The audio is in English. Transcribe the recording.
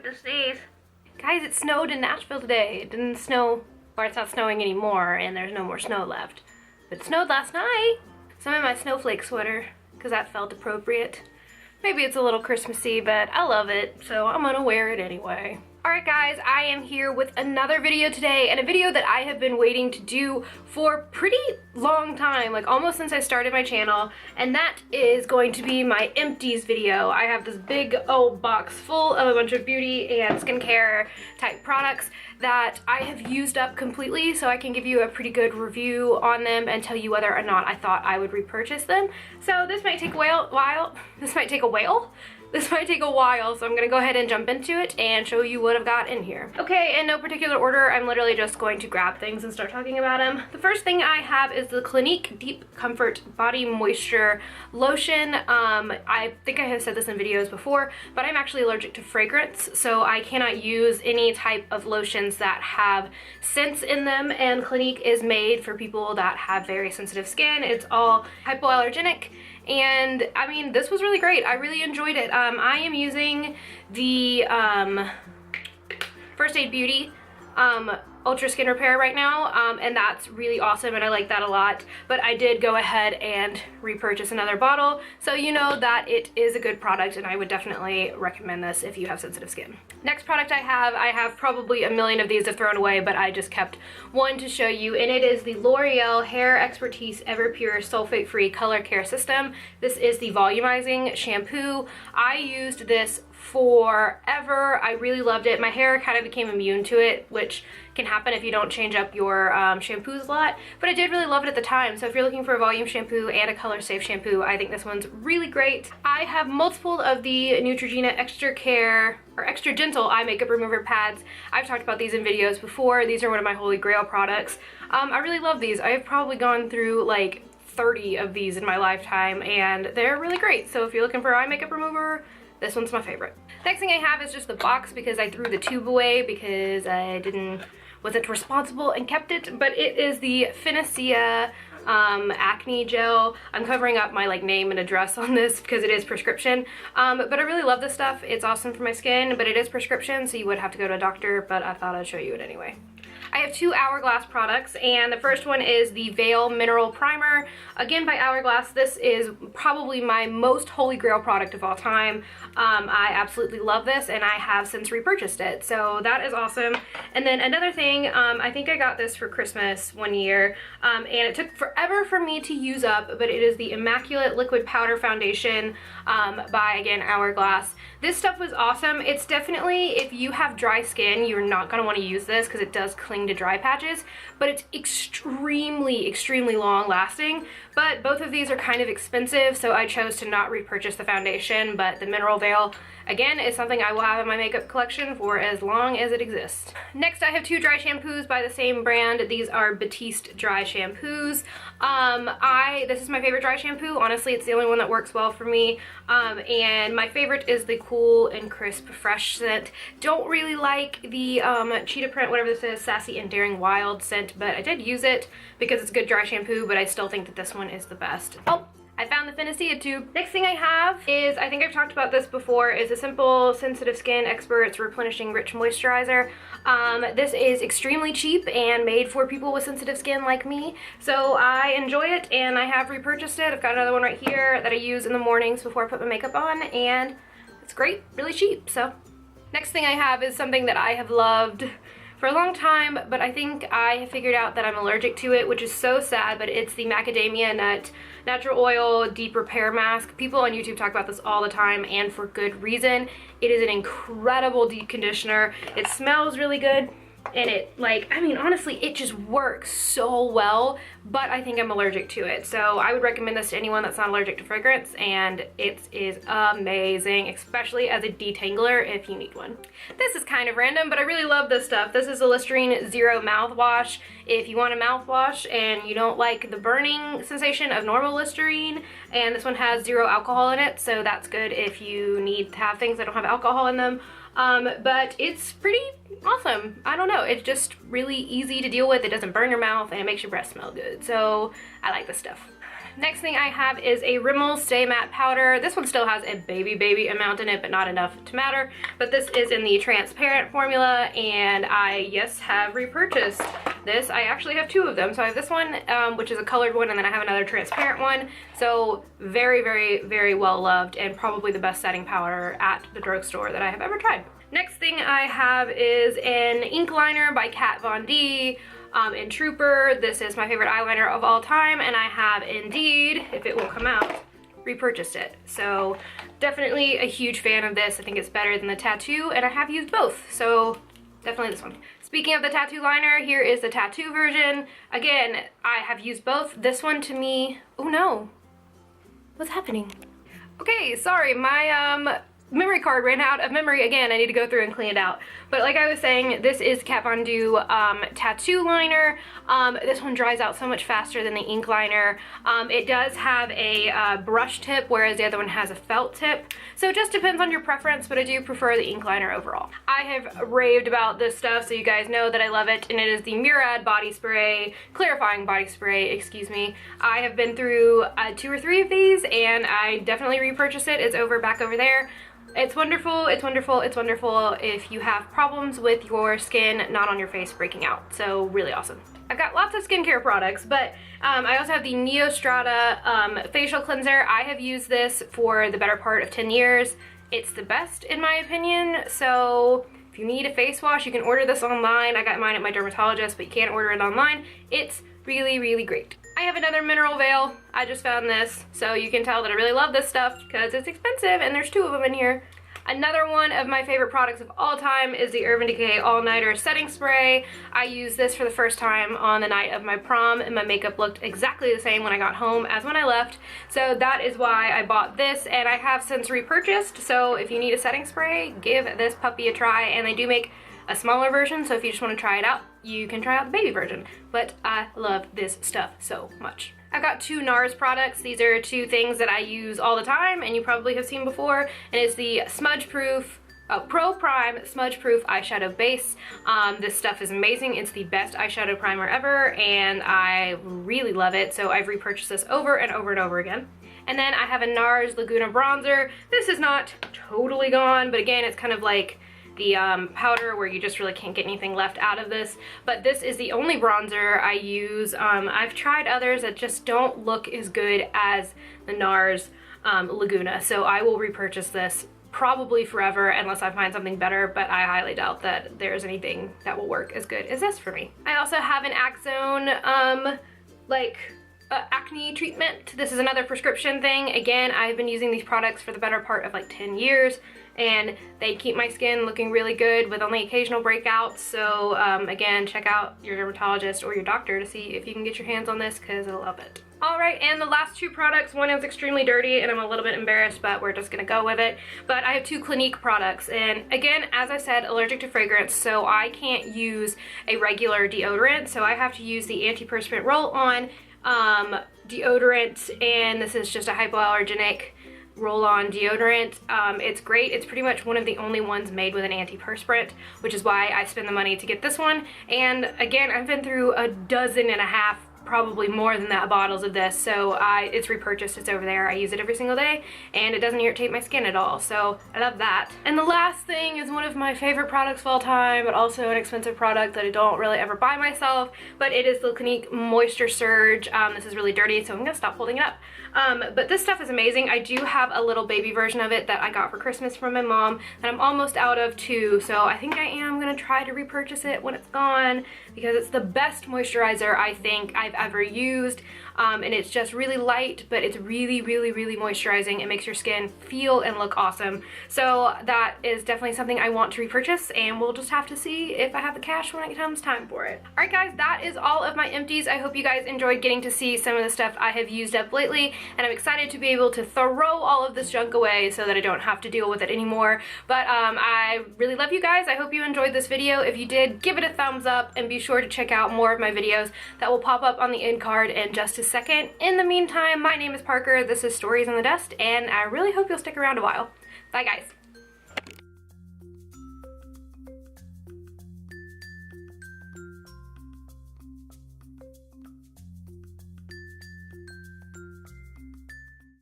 to sneeze. Guys, it snowed in Nashville today. It didn't snow, or it's not snowing anymore, and there's no more snow left. But it snowed last night. So I'm in my snowflake sweater, because that felt appropriate. Maybe it's a little Christmassy, but I love it, so I'm gonna wear it anyway. Alright guys, I am here with another video today, and a video that I have been waiting to do for a pretty long time, like almost since I started my channel, and that is going to be my empties video. I have this big old box full of a bunch of beauty and skincare type products that I have used up completely, so I can give you a pretty good review on them and tell you whether or not I thought I would repurchase them. So this might take a while. This might take a while, so I'm gonna go ahead and jump into it and show you what I've got in here. Okay, in no particular order, I'm literally just going to grab things and start talking about them. The first thing I have is the Clinique Deep Comfort Body Moisture Lotion. I think I have said this in videos before, but I'm actually allergic to fragrance, so I cannot use any type of lotions that have scents in them, and Clinique is made for people that have very sensitive skin. It's all hypoallergenic. And I mean, this was really great. I really enjoyed it. I am using the First Aid Beauty Ultra Skin Repair right now, and that's really awesome, and I like that a lot. But I did go ahead and repurchase another bottle, so you know that it is a good product, and I would definitely recommend this if you have sensitive skin. Next product I have probably a million of these I've thrown away, but I just kept one to show you, and it is the L'Oreal Hair Expertise Everpure Sulfate-Free Color Care System. This is the volumizing shampoo. I used this forever. I really loved it. My hair kind of became immune to it, which can happen if you don't change up your shampoos a lot, but I did really love it at the time. So if you're looking for a volume shampoo and a color safe shampoo, I think this one's really great. I have multiple of the Neutrogena Extra Care or Extra Gentle Eye Makeup Remover pads. I've talked about these in videos before. These are one of my holy grail products. I really love these. I've probably gone through like 30 of these in my lifetime, and they're really great. So if you're looking for eye makeup remover, this one's my favorite. Next thing I have is just the box, because I threw the tube away because I wasn't responsible and kept it, but it is the Finacea acne gel. I'm covering up my like name and address on this because it is prescription, but I really love this stuff. It's awesome for my skin, but it is prescription, so you would have to go to a doctor, but I thought I'd show you it anyway. I have two Hourglass products, and the first one is the Veil Mineral Primer, again by Hourglass. This is probably my most holy grail product of all time. I absolutely love this, and I have since repurchased it, so that is awesome. And then another thing, I think I got this for Christmas one year, and it took forever for me to use up, but it is the Immaculate Liquid Powder Foundation by, again, Hourglass. This stuff was awesome. It's definitely, if you have dry skin, you're not going to want to use this because it does cling to dry patches, but it's extremely long lasting. But both of these are kind of expensive, so I chose to not repurchase the foundation, but the Mineral Veil, again, is something I will have in my makeup collection for as long as it exists. Next, I have two dry shampoos by the same brand. These are Batiste dry shampoos. This is my favorite dry shampoo. Honestly, it's the only one that works well for me. And my favorite is the Cool and Crisp Fresh scent. Don't really like the cheetah print, whatever this is, Sassy and Daring Wild scent, but I did use it because it's a good dry shampoo, but I still think that this one is the best. Oh, I found the Finacea tube. Next thing I have is, I think I've talked about this before, is a Simple Sensitive Skin Experts Replenishing Rich Moisturizer. This is extremely cheap and made for people with sensitive skin like me, so I enjoy it, and I have repurchased it. I've got another one right here that I use in the mornings before I put my makeup on, and it's great, really cheap. So next thing I have is something that I have loved for a long time, but I think I have figured out that I'm allergic to it, which is so sad, but it's the Macadamia Nut Natural Oil Deep Repair Mask. People on YouTube talk about this all the time, and for good reason. It is an incredible deep conditioner. It smells really good, and it, like, I mean, honestly, it just works so well, but I think I'm allergic to it. So I would recommend this to anyone that's not allergic to fragrance, and it is amazing, especially as a detangler if you need one. This is kind of random, but I really love this stuff. This is a Listerine Zero mouthwash. If you want a mouthwash and you don't like the burning sensation of normal Listerine, and this one has 0 alcohol in it, so that's good if you need to have things that don't have alcohol in them. But it's pretty awesome. I don't know, it's just really easy to deal with. It doesn't burn your mouth, and it makes your breath smell good. So I like this stuff. Next thing I have is a Rimmel Stay Matte Powder. This one still has a baby amount in it, but not enough to matter. But this is in the transparent formula, and I, yes, have repurchased this. I actually have two of them. So I have this one, which is a colored one, and then I have another transparent one. So very well loved, and probably the best setting powder at the drugstore that I have ever tried. Next thing I have is an ink liner by Kat Von D. In Trooper. This is my favorite eyeliner of all time, and I have indeed, if it will come out, repurchased it. So definitely a huge fan of this. I think it's better than the tattoo, and I have used both, so definitely this one. Speaking of the tattoo liner, here is the tattoo version. Again, I have used both. This one to me, oh no, what's happening? Okay, sorry, my memory card ran out of memory again. I need to go through and clean it out. But like I was saying, this is Kat Von D tattoo liner. This one dries out so much faster than the ink liner. It does have a brush tip, whereas the other one has a felt tip. So it just depends on your preference, but I do prefer the ink liner overall. I have raved about this stuff, so you guys know that I love it, and it is the Murad body spray, clarifying body spray, excuse me. I have been through 2 or 3 of these, and I definitely repurchased it. It's back over there. It's wonderful, it's wonderful, it's wonderful if you have problems with your skin not on your face breaking out. So really awesome. I've got lots of skincare products, but I also have the Neostrata facial cleanser. I have used this for the better part of 10 years. It's the best in my opinion. So if you need a face wash, you can order this online. I got mine at my dermatologist, but you can't order it online. It's really great. I have another mineral veil. I just found this, so you can tell that I really love this stuff because it's expensive, and there's 2 of them in here. Another one of my favorite products of all time is the Urban Decay All Nighter Setting Spray. I used this for the first time on the night of my prom, and my makeup looked exactly the same when I got home as when I left. So that is why I bought this, and I have since repurchased. So if you need a setting spray, give this puppy a try, and they do make a smaller version, so if you just want to try it out, you can try out the baby version. But I love this stuff so much. I've got 2 NARS products. These are 2 things that I use all the time, and you probably have seen before, and it's the Smudge Proof Pro Prime Smudge Proof Eyeshadow Base. This stuff is amazing. It's the best eyeshadow primer ever, and I really love it, so I've repurchased this over and over again. And then I have a NARS Laguna Bronzer. This is not totally gone, but again, it's kind of like the powder where you just really can't get anything left out of this. But this is the only bronzer I use. I've tried others that just don't look as good as the NARS Laguna, so I will repurchase this probably forever unless I find something better, but I highly doubt that there's anything that will work as good as this for me. I also have an Axone acne treatment. This is another prescription thing. Again, I've been using these products for the better part of like 10 years, and they keep my skin looking really good with only occasional breakouts. So again, check out your dermatologist or your doctor to see if you can get your hands on this, because I love it. Alright, and the last 2 products, one is extremely dirty and I'm a little bit embarrassed, but we're just gonna go with it. But I have 2 Clinique products, and again, as I said, allergic to fragrance, so I can't use a regular deodorant, so I have to use the antiperspirant roll-on deodorant, and this is just a hypoallergenic roll-on deodorant. It's great. It's pretty much one of the only ones made with an antiperspirant, which is why I spend the money to get this one. And again, I've been through 1.5 dozen, probably more than that, bottles of this, so it's repurchased. It's over there. I use it every single day, and it doesn't irritate my skin at all, so I love that. And the last thing is one of my favorite products of all time, but also an expensive product that I don't really ever buy myself, but it is the Clinique Moisture Surge. This is really dirty, so I'm gonna stop holding it up. But this stuff is amazing. I do have a little baby version of it that I got for Christmas from my mom that I'm almost out of too, so I think I am gonna try to repurchase it when it's gone, because it's the best moisturizer I think I've ever used. And it's just really light, but it's really moisturizing. It makes your skin feel and look awesome. So that is definitely something I want to repurchase, and we'll just have to see if I have the cash when it comes time for it. Alright guys, that is all of my empties. I hope you guys enjoyed getting to see some of the stuff I have used up lately, and I'm excited to be able to throw all of this junk away so that I don't have to deal with it anymore. But I really love you guys. I hope you enjoyed this video. If you did, give it a thumbs up, and be sure to check out more of my videos that will pop up on the end card in just a second. In the meantime, my name is Parker, this is Stories in the Dust, and I really hope you'll stick around a while. Bye guys.